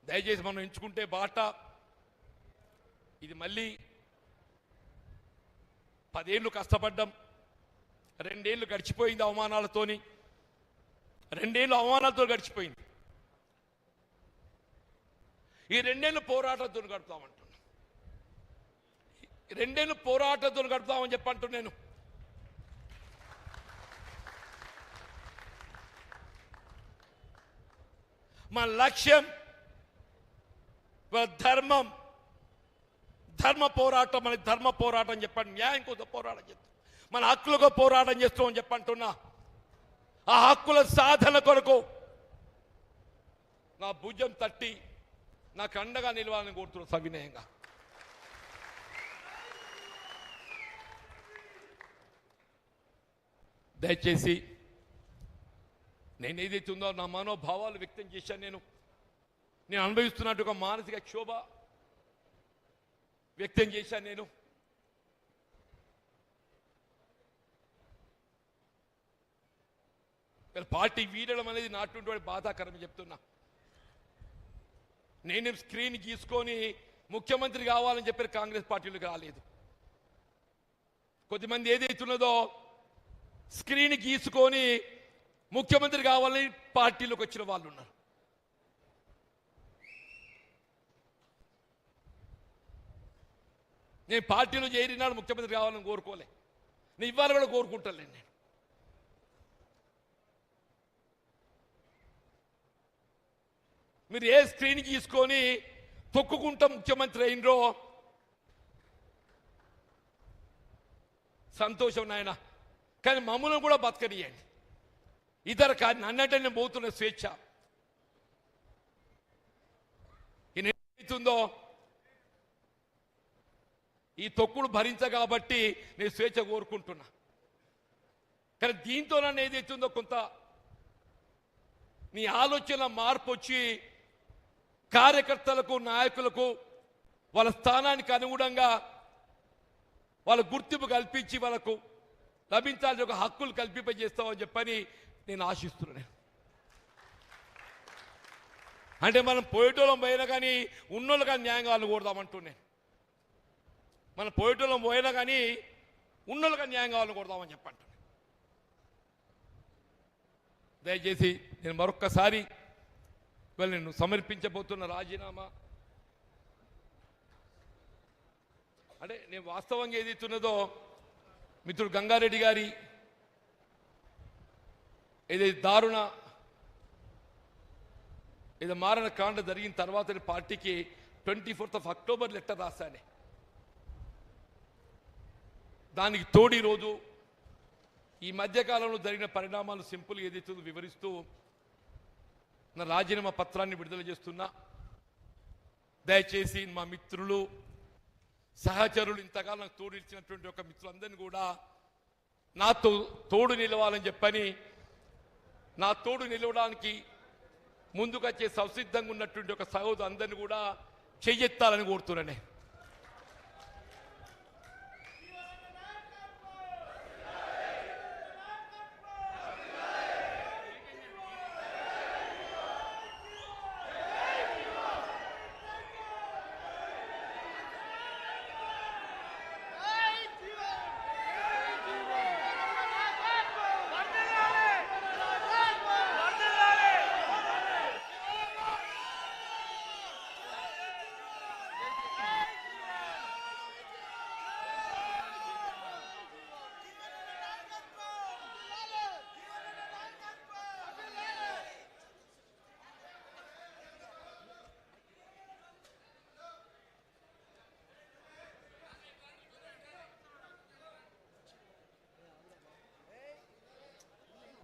దయచేసి మనం ఎంచుకుంటే బాట ఇది మళ్ళీ 10 ఏళ్ళు కష్టపడ్డాం, 2 ఏళ్ళు గడిచిపోయింది అవమానాలతోని, 2 ఏళ్ళు అవమానాలతో గడిచిపోయింది. ఈ 2 ఏళ్ళు పోరాటంతో గడుపుతామంటున్నా, 2 ఏళ్ళు పోరాటంతో గడుపుతామని చెప్పంటున్నా. నేను మన లక్ష్యం ధర్మం, ధర్మ పోరాటం, మన ధర్మ పోరాటం చెప్పండి, న్యాయం కోసం పోరాటం చేస్తాం, మన హక్కులకు పోరాటం చేస్తామని చెప్పంటున్నా. ఆ హక్కుల సాధన కొరకు నా భుజం తట్టి నాకు అండగా నిలవాలని కోరుతున్నా సవినయంగా. దయచేసి నేను ఏదైతే ఉందో నా మనోభావాలు వ్యక్తం చేశాను. నేను అనుభవిస్తున్నట్టు ఒక మానసిక క్షోభ వ్యక్తం చేశాను. నేను పార్టీ వీడడం అనేది నాటువంటి బాధాకరం చెప్తున్నా. నేనేం స్క్రీన్ గీసుకొని ముఖ్యమంత్రి కావాలని చెప్పారు, కాంగ్రెస్ పార్టీలోకి రాలేదు. కొద్దిమంది ఏదైతున్నదో స్క్రీన్ గీసుకొని ముఖ్యమంత్రి కావాలని పార్టీలోకి వచ్చిన వాళ్ళు ఉన్నారు. నేను పార్టీలో చేరినాడు ముఖ్యమంత్రి కావాలని కోరుకోలే, నేను ఇవాళ కూడా కోరుకుంటాను. నేను మీరు ఏ స్క్రీన్ గీసుకొని తొక్కుకుంటా ముఖ్యమంత్రి అయినరో సంతోషం నాయన, కానీ మమ్మల్ని కూడా బతకనియండి. ఇతర నన్నంటే నేను పోతున్న స్వేచ్ఛ ఏదైతుందో ఈ తొక్కుడు భరించ కాబట్టి నేను స్వేచ్ఛ కోరుకుంటున్నా. కానీ దీంతో నన్ను ఏదైతుందో కొంత నీ ఆలోచన మార్పు వచ్చి కార్యకర్తలకు, నాయకులకు వాళ్ళ స్థానానికి అనుగుణంగా వాళ్ళ గుర్తింపు కల్పించి వాళ్ళకు లభించాల్సిన ఒక హక్కులు కల్పింపజేస్తామని చెప్పని నేను ఆశిస్తున్నాను. అంటే మనం పోయేటోళ్ళం పోయినా కానీ ఉన్నోళ్ళు కానీ న్యాయం కావాలని కోరుదామంటున్నాను. మనం పోయేటోళ్ళం పోయినా కానీ ఉన్నోళ్ళు కానీ న్యాయం కావాలని కోరుదామని చెప్పంటున్నాను. దయచేసి నేను మరొక్కసారి ఇవాళ నేను సమర్పించబోతున్న రాజీనామా అంటే నేను వాస్తవంగా ఏదైతున్నదో మిత్రుడు గంగారెడ్డి గారి ఏదైతే దారుణ ఏదో మారణ కాండ జరిగిన తర్వాత పార్టీకి 24th అక్టోబర్ లెటర్ రాశానే. దానికి తోడి రోజు ఈ మధ్యకాలంలో జరిగిన పరిణామాలు సింపుల్ ఏదైతే వివరిస్తూ నా రాజీనామా పత్రాన్ని విడుదల చేస్తున్నా. దయచేసి మా మిత్రులు, సహచరులు, ఇంతకాలం నాకు తోడు ఇచ్చినటువంటి ఒక మిత్రులందరినీ కూడా నాతో తోడు నిలవాలని చెప్పని, నా తోడు నిలవడానికి ముందుకొచ్చే సంసిద్ధంగా ఉన్నటువంటి ఒక సహోదరు అందరినీ కూడా చెయ్యెత్తాలని కోరుతున్నానే.